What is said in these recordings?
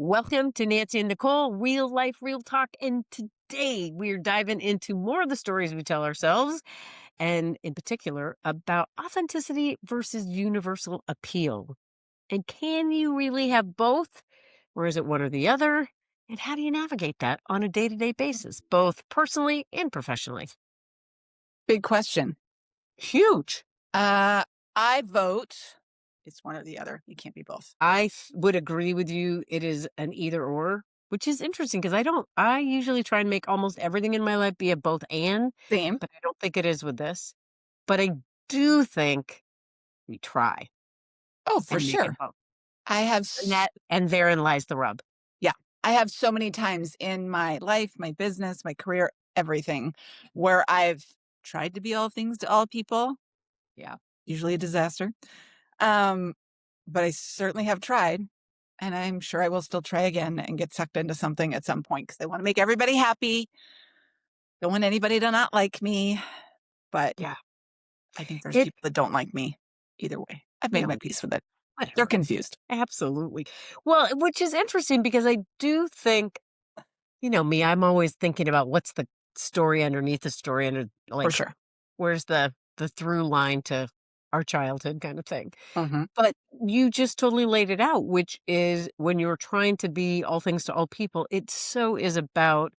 Welcome to Nancy and Nicole, Real Life, Real Talk. And today we're diving into more of the stories we tell ourselves, and in particular about authenticity versus universal appeal. And can you really have both? Or is it one or the other? And how do you navigate that on a day to day basis, both personally and professionally? Big question. Huge. I vote it's one or the other. You can't be both. Would agree with you. It is an either or, which is interesting because I usually try and make almost everything in my life be a both and, Same. but I don't think it is with this. But I do think we try Oh, for and make it sure. both. I have, And therein lies the rub. yeah, I have so many times in my life, my business, my career, everything where I've tried to be all things to all people, Yeah. usually a disaster. Um, but I certainly have tried, and I'm sure I will still try again and get sucked into something at some point because I want to make everybody happy. Don't want anybody to not like me, but Yeah. I think there's It, people that don't like me either way. I've made yeah, my peace with it. They're whatever. confused. Absolutely. Well, which is interesting because I do think, me, I'm always thinking about what's the story underneath the story and For like, sure. where's the through line to our childhood kind of thing. Mhm. But you just totally laid it out, which is when you're trying to be all things to all people, it so is about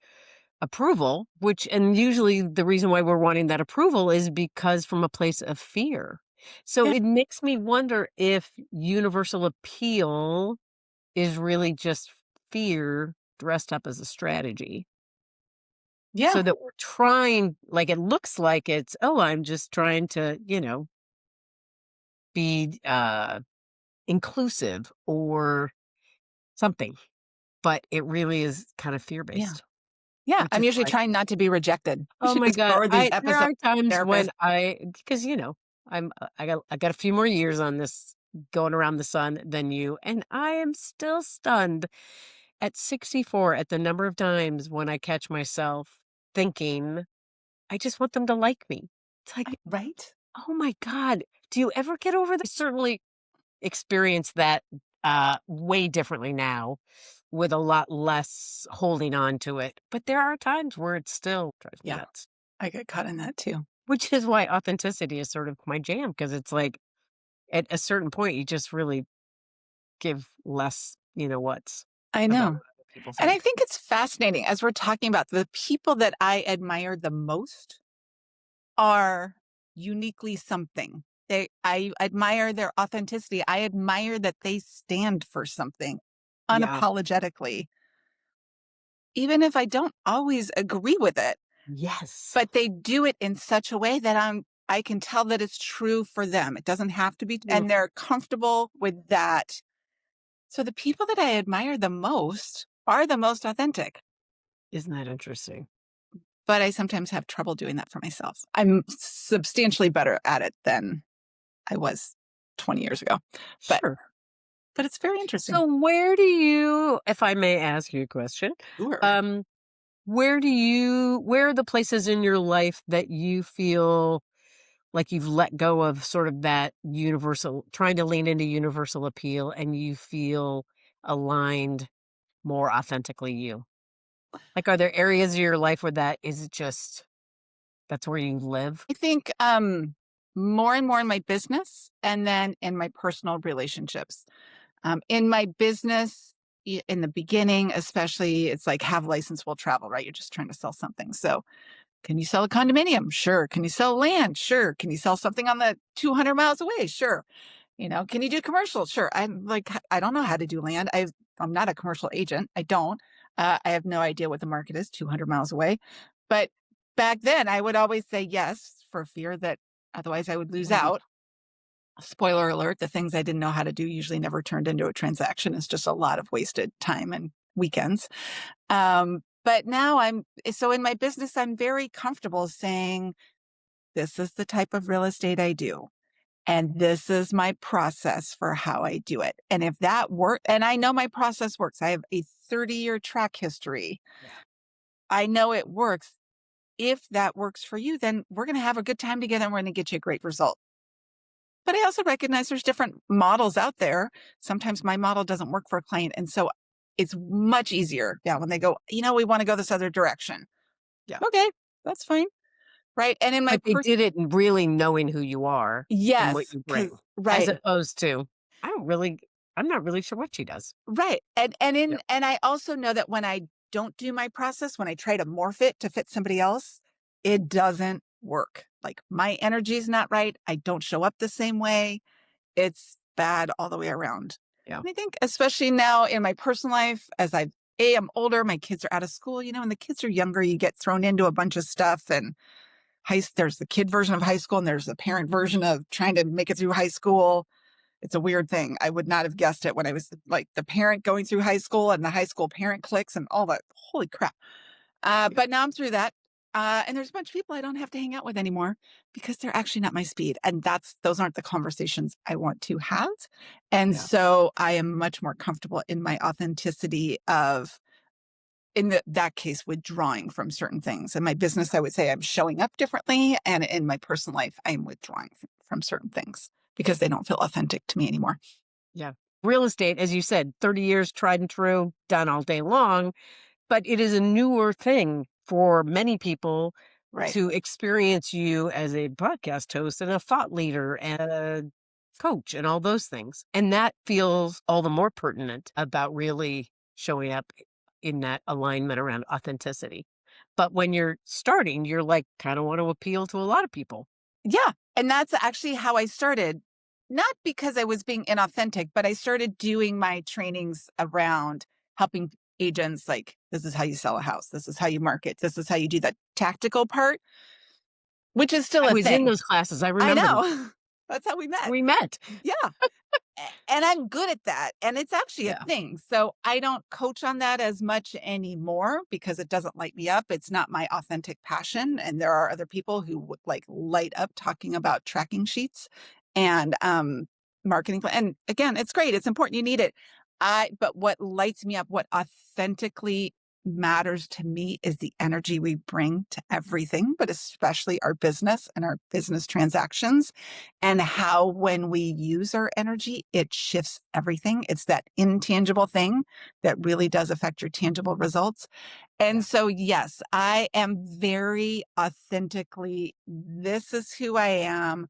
approval, and usually the reason why we're wanting that approval is because from a place of fear. So Yeah. it makes me wonder if universal appeal is really just fear dressed up as a strategy. Yeah. So that we're trying, like it looks like it's, oh, I'm just trying to, be inclusive or something, but it really is kind of Yeah. fear-based, Yeah. which I'm is usually why, trying not to be rejected. We oh should my just god, forward these I there episodes are to times when therapists. because, I got a few more years on this going around the sun than you, and I am still stunned at 64 at the number of times when I catch myself thinking, "I just want them to like me." It's like, Right? "Oh my god, do you ever get over this?" Certainly experience that way differently now with a lot less holding on to it. But there are times where it still drives me Yeah. nuts, I get caught in that too. which is why authenticity is sort of my jam because it's like at a certain point, you just really give less, what's I about know. what other people And I think. think it's fascinating as we're talking about the people that I admire the most are uniquely something. I admire their authenticity. I admire that they stand for something Yeah. unapologetically, even if I don't always agree with it. Yes. But they do it in such a way that I can tell that it's true for them. It doesn't have to be, Mm, and they're comfortable with that. So the people that I admire the most are the most authentic, isn't that interesting? but I sometimes have trouble doing that for myself. I'm substantially better at it than I was 20 years ago. But Sure. but it's very interesting. So where do you, if I may ask you a question, Sure. um, where are the places in your life that you feel like you've let go of sort of that universal, trying to lean into universal appeal and you feel aligned more authentically you? Like, are there areas of your life where that is just, that's where you live? I think more and more in my business and then in my personal relationships. In my business, in the beginning, especially, it's like have license will travel, right? You're just trying to sell something. So, can you sell a condominium? Sure. Can you sell land? Sure. Can you sell something on the 200 miles away? Sure. Can you do commercial? Sure. I'm like, I don't know how to do land. I'm not a commercial agent. I don't. I have no idea what the market is 200 miles away. But back then, I would always say yes for fear that otherwise I would lose Right. out. Spoiler alert, the things I didn't know how to do usually never turned into a transaction. It's just a lot of wasted time and weekends. But now so in my business, I'm very comfortable saying, this is the type of real estate I do. And this is my process for how I do it. And if that works, and I know my process works, I have a 30-year track history. Yeah. I know it works. If that works for you, then we're going to have a good time together and we're going to get you a great result. But I also recognize there's different models out there. Sometimes my model doesn't work for a client. And so It's much easier now when they go, we want to go this other direction. Yeah. Okay, that's fine. Right. And in my But they did it in really knowing who you are and what yes, you because bring, as right. opposed to, I don't really I'm not really sure what she does. Right. And Yep. and I also know that when I don't do my process, when I try to morph it to fit somebody else, it doesn't work. Like my energy is not right. I don't show up the same way. It's bad all the way around. Yeah. And I think especially now in my personal life, as I'm older, my kids are out of school, when the kids are younger, you get thrown into a bunch of stuff and there's the kid version of high school and there's the parent version of trying to make it through high school. It's a weird thing. I would not have guessed it when I was like the parent going through high school and the high school parent cliques and all that. Holy crap. Yeah. But now I'm through that. And there's a bunch of people I don't have to hang out with anymore because they're actually not my speed. And those aren't the conversations I want to have. And Yeah. so I am much more comfortable in my authenticity of, that case, withdrawing from certain things. In my business, I would say I'm showing up differently. And in my personal life, I'm withdrawing from certain things because they don't feel authentic to me anymore. Yeah. Real estate, as you said, 30 years tried and true, done all day long, but it is a newer thing for many people Right. to experience you as a podcast host and a thought leader and a coach and all those things. And that feels all the more pertinent about really showing up in that alignment around authenticity. But when you're starting, you're like, kind of want to appeal to a lot of people. Yeah. And that's actually how I started. Not because I was being inauthentic, but I started doing my trainings around helping agents like, this is how you sell a house. This is how you market. This is how you do that tactical part, which is still I a was in thing. those classes. I I remember them. know. That's how we met. We met. Yeah. And I'm good at that. And it's actually a Yeah. thing. So I don't coach on that as much anymore because it doesn't light me up. It's not my authentic passion. And there are other people who would like light up talking about tracking sheets and marketing plan. And again, it's great. It's important. You need it. But what lights me up, what authentically matters to me is the energy we bring to everything, but especially our business and our business transactions and how when we use our energy, it shifts everything. It's that intangible thing that really does affect your tangible results. And Yeah. so, yes, I am very authentically, this is who I am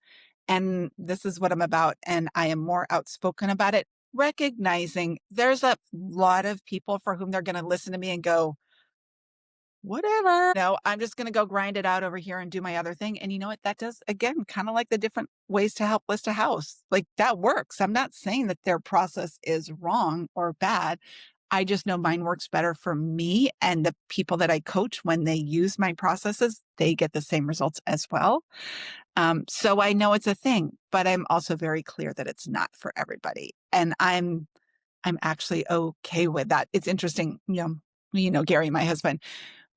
and this is what I'm about. And I am more outspoken about it, recognizing there's a lot of people for whom they're going to listen to me and go, whatever. No, I'm just going to go grind it out over here and do my other thing. And you know what? That does, again, kind of like the different ways to help list a house. Like that works. I'm not saying that their process is wrong or bad. I just know mine works better for me. And the people that I coach, when they use my processes, they get the same results as well. So I know it's a thing, but I'm also very clear that it's not for everybody. And I'm actually okay with that. It's interesting, Gary, my husband,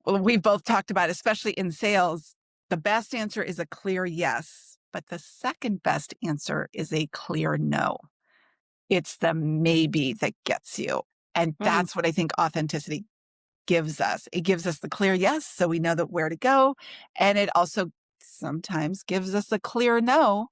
well, we've both talked about, especially in sales, the best answer is a clear yes, but the second best answer is a clear no. It's the maybe that gets you. And Mm, that's what I think authenticity gives us. It gives us the clear yes, so we know that where to go. And it also sometimes gives us a clear no,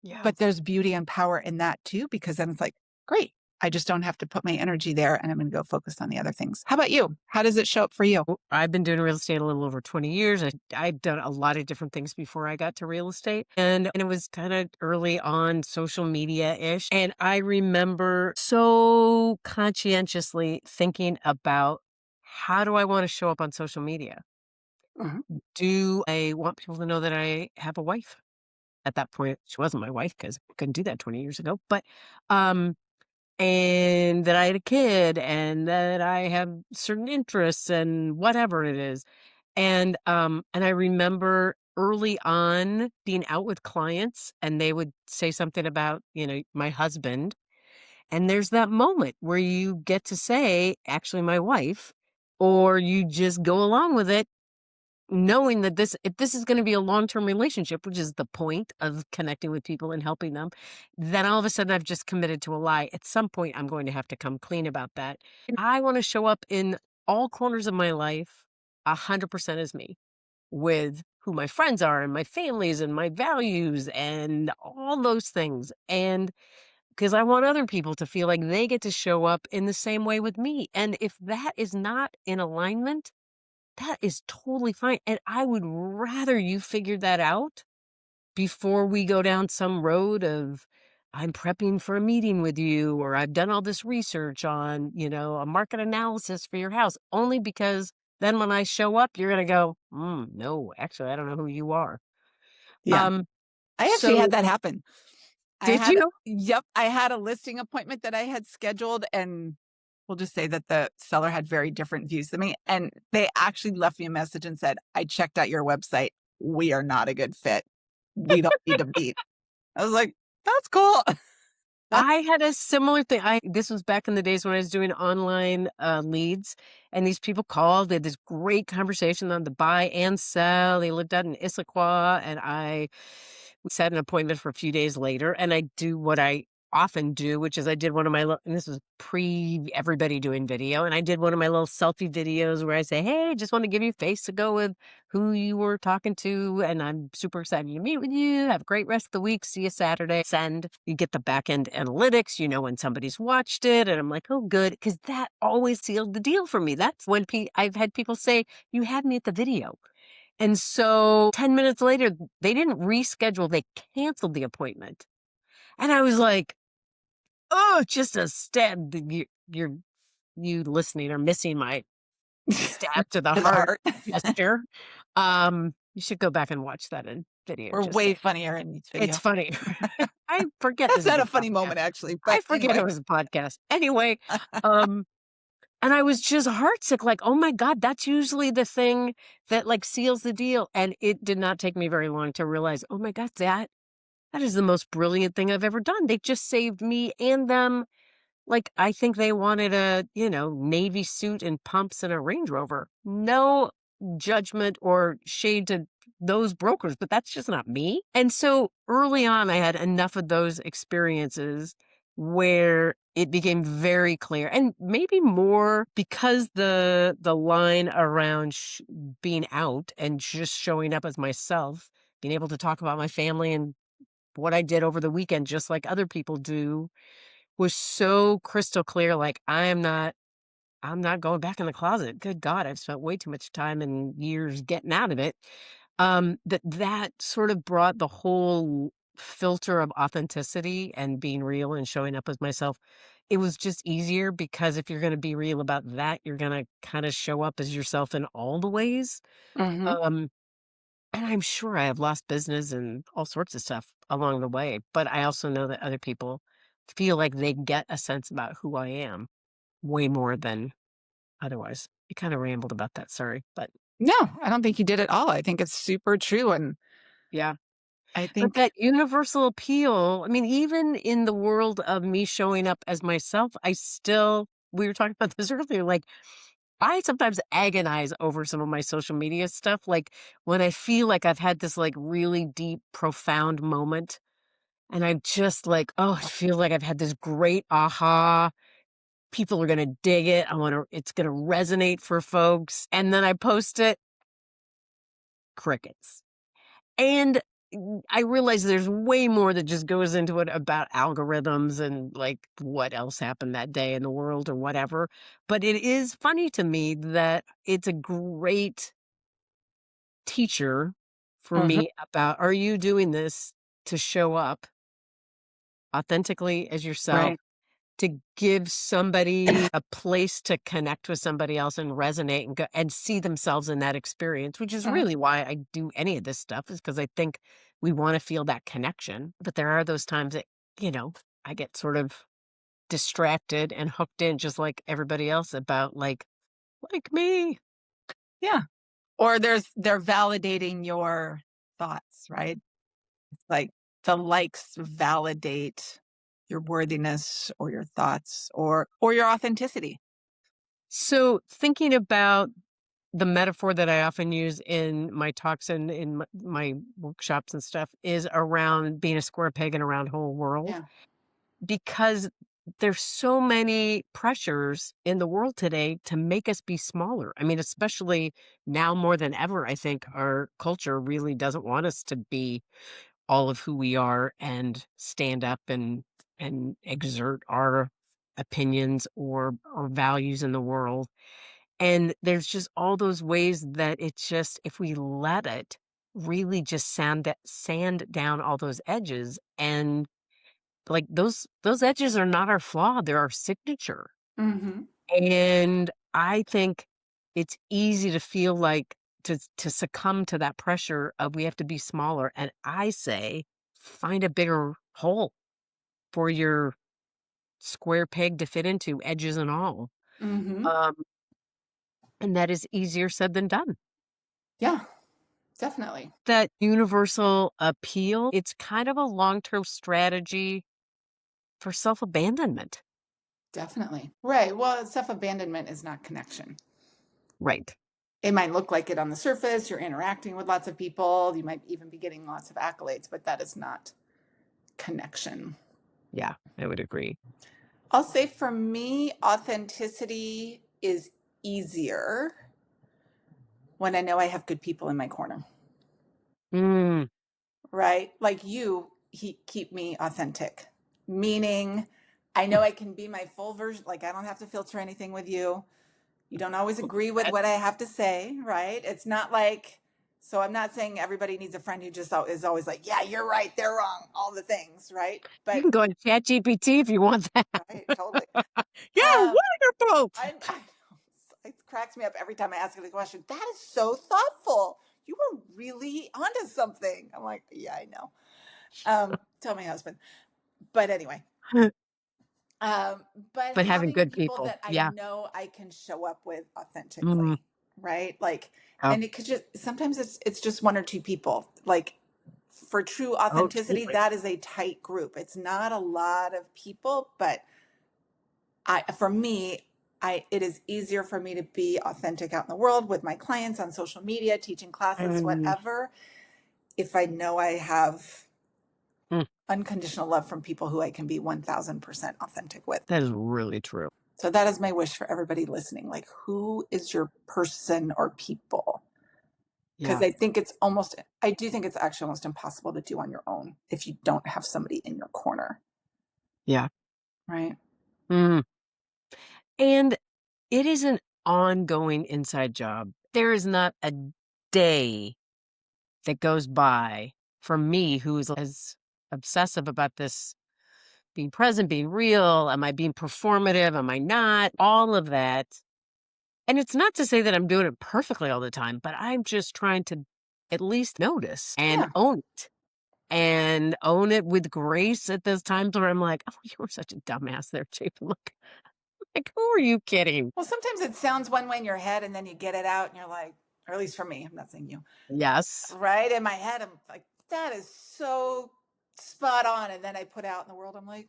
yeah. but there's beauty and power in that too, because then it's like, great. I just don't have to put my energy there and I'm going to go focus on the other things. How about you? How does it show up for you? I've been doing real estate a little over 20 years. I've done a lot of different things before I got to real estate. And it was kind of early on social media ish. And I remember so conscientiously thinking about, how do I want to show up on social media? Mhm. Do I want people to know that I have a wife? At that point, she wasn't my wife because I couldn't do that 20 years ago. But um, and that I had a kid and that I have certain interests and whatever it is. And I remember early on being out with clients and they would say something about, my husband. And there's that moment where you get to say, actually, my wife, or you just go along with it knowing that if this is going to be a long-term relationship, which is the point of connecting with people and helping them, then all of a sudden I've just committed to a lie. At some point, I'm going to have to come clean about that. I want to show up in all corners of my life 100% as me, with who my friends are and my families and my values and all those things. And because I want other people to feel like they get to show up in the same way with me. And if that is not in alignment, that is totally fine. And I would rather you figure that out before we go down some road of I'm prepping for a meeting with you, or I've done all this research on, a market analysis for your house, only because then when I show up, you're going to go, no, actually, I don't know who you are. Yeah. Um, I actually had so that happen. I did had you? Yep, I had a listing appointment that I had scheduled, and we'll just say that the seller had very different views than me, and they actually left me a message and said, "I checked out your website. We are not a good fit. We don't need to meet." I was like, "That's cool." I had a similar thing. This was back in the days when I was doing online leads, and these people called. They had this great conversation on the buy and sell. They lived out in Issaquah, and I set an appointment for a few days later. And I do what I often do, which is I did one of my and this was pre everybody doing video, and I did one of my little selfie videos where I say, "Hey, just want to give you face to go with who you were talking to, and I'm super excited to meet with you. Have a great rest of the week. See you Saturday." Send. You get the back end analytics, when somebody's watched it, and I'm like, "Oh, good," because that always sealed the deal for me. That's when I've had people say, "You had me at the video." And so 10 minutes later, they didn't reschedule, they canceled the appointment. And I was like, "Oh, just a stab. You listening are missing my stab to the To the heart heart. gesture." You should go back and watch that in video, We're just way saying. funnier in each It's video. funny. I forget That's this is not a a funny podcast. moment actually, I but forget it anyway. was a podcast. Anyway, um, and I was just heartsick, like, "Oh my god, that's usually the thing that, like, seals the deal." And it did not take me very long to realize, "Oh my god, that is the most brilliant thing I've ever done." They just saved me and them. Like, I think they wanted a, navy suit and pumps and a Range Rover. No judgment or shade to those brokers, but that's just not me. And so early on, I had enough of those experiences where it became very clear, and maybe more because the line around being out and just showing up as myself, being able to talk about my family and what I did over the weekend, just like other people do, was so crystal clear, like, I'm not going back in the closet. Good God, I've spent way too much time and years getting out of it. That sort of brought the whole filter of authenticity and being real and showing up as myself. It was just easier because if you're gonna be real about that, you're gonna kinda show up as yourself in all the ways. Mhm. Um and I'm sure I have lost business and all sorts of stuff along the way, but I also know that other people feel like they get a sense about who I am way more than otherwise. You kind of rambled about that, sorry, but No, I don't think you did at all. I think it's super true, and yeah. I But think that universal appeal, I mean, even in the world of me showing up as myself, we were talking about this earlier, like I sometimes agonize over some of my social media stuff. Like when I feel like I've had this like really deep, profound moment. And I'm just like, oh, I feel like I've had this great aha. People are gonna dig it. It's gonna resonate for folks. And then I post it, crickets. And I realize there's way more that just goes into it about algorithms and like what else happened that day in the world or whatever. But it is funny to me that it's a great teacher for Mhm. me about, are you doing this to show up authentically as yourself, Right. to give somebody a place to connect with somebody else and resonate and go and see themselves in that experience, which is Mhm. really why I do any of this stuff, is because I think we want to feel that connection. But there are those times that, you know, I get sort of distracted and hooked in just like everybody else about like me. Yeah. Or they're validating your thoughts, right? It's like the likes validate your worthiness or your thoughts or your authenticity. So thinking about the metaphor that I often use in my talks and in my workshops and stuff is around being a square peg in a round hole world, Yeah. because there's so many pressures in the world today to make us be smaller. I mean, especially now more than ever, I think our culture really doesn't want us to be all of who we are and stand up and and exert our opinions or values in the world. And there's just all those ways that it's just if we let it really just sand down all those edges, and like those edges are not our flaw, they're our signature. Mhm. And I think it's easy to feel like to succumb to that pressure of we have to be smaller. And I say, find a bigger hole for your square peg to fit into, edges and all. Mhm. Um, and that is easier said than done. Yeah, definitely. That universal appeal, it's kind of a long-term strategy for self-abandonment. Definitely. Right. Well, self-abandonment is not connection. Right. It might look like it on the surface. You're interacting with lots of people. You might even be getting lots of accolades, but that is not connection. Yeah, I would agree. I'll say for me, authenticity is easier when I know I have good people in my corner, Mm. right? Like keep me authentic, meaning I know I can be my full version. Like I don't have to filter anything with you. You don't always agree with That what I have to say, right? It's not like, so I'm not saying everybody needs a friend who just is always like, yeah, you're right, they're wrong, all the things, right? you But, can go to ChatGPT if you want that. right, totally. You're Um, wonderful. I know, it cracks me up every time I ask her the question. That is so thoughtful. You were really onto something. I'm like, yeah, I know. Tell my husband. But anyway, um, but But having having good people people. that I Yeah. know I can show up with Mm. authentically, right? Like, Oh, and it could just sometimes it's just one or two people. Like for true oh, authenticity, totally. that is a tight group. It's not a lot of people, but I for me, I it is easier for me to be authentic out in the world with my clients on social media, teaching classes, Mm, whatever, if I know I have mm, unconditional love from people who I can be 1000% authentic with. that is really true. So that is my wish for everybody listening. Like, who is your person or people? Because Yeah. I do think it's actually almost impossible to do on your own if you don't have somebody in your corner, Yeah. right? Mm. And it is an ongoing inside job. There is not a day that goes by for me who is as obsessive about this being present, being real. Am I being performative? Am I not? All of that. And it's not to say that I'm doing it perfectly all the time, but I'm just trying to at least notice and Yeah. own it with grace at those times where I'm like, oh, you were such a dumbass there, Chapin. Look, like, who are you kidding? Well, sometimes it sounds one way in your head and then you get it out and you're like, or at least for me, I'm not saying you, Yes. right? In my head, I'm like, that is so spot on. And then I put out in the world, I'm like,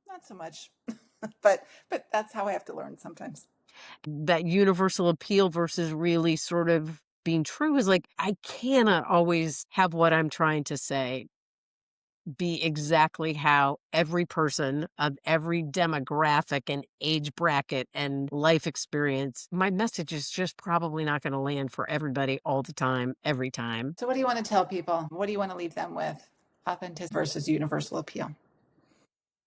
not so much. But that's how I have to learn sometimes. That universal appeal versus really sort of being true is like, I cannot always have what I'm trying to say be exactly how every person of every demographic and age bracket and life experience, my message is just probably not going to land for everybody all the time, every time. So what do you want to tell people? What do you want to leave them with? Authenticity versus universal appeal.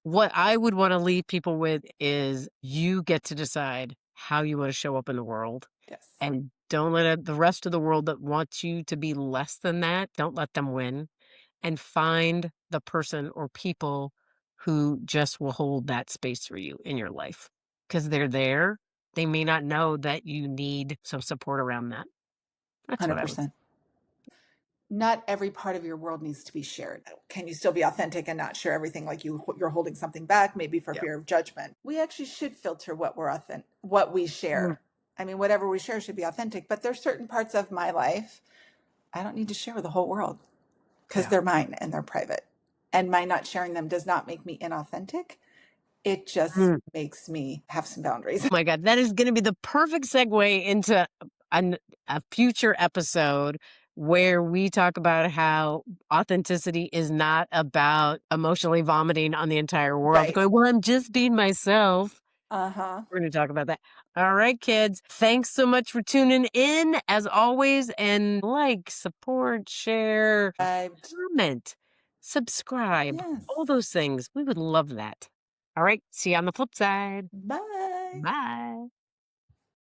What I would want to leave people with is you get to decide how you want to show up in the world, Yes. and don't let the rest of the world that wants you to be less than that, don't let them win. And find the person or people who just will hold that space for you in your life because they're there. They may not know that you need some support around that. That's what I would. 100%. Not every part of your world needs to be shared. Can you still be authentic and not share everything like you're holding something back maybe for Yeah. fear of judgment? We actually should filter what we Mm, share. I mean, whatever we share should be authentic, but there's certain parts of my life I don't need to share with the whole world because yeah. they're mine and they're private. And my not sharing them does not make me inauthentic. It just Mm. makes me have some boundaries. Oh my God, that is going to be the perfect segue into an, a future episode where we talk about how authenticity is not about emotionally vomiting on the entire world, Right. going, well, I'm just being myself. Uh-huh. We're going to talk about that. All right, kids. Thanks so much for tuning in as always. And like, support, share, I comment. subscribe, all Yes. those things. We would love that. All right. See you on the flip side. Bye. Bye.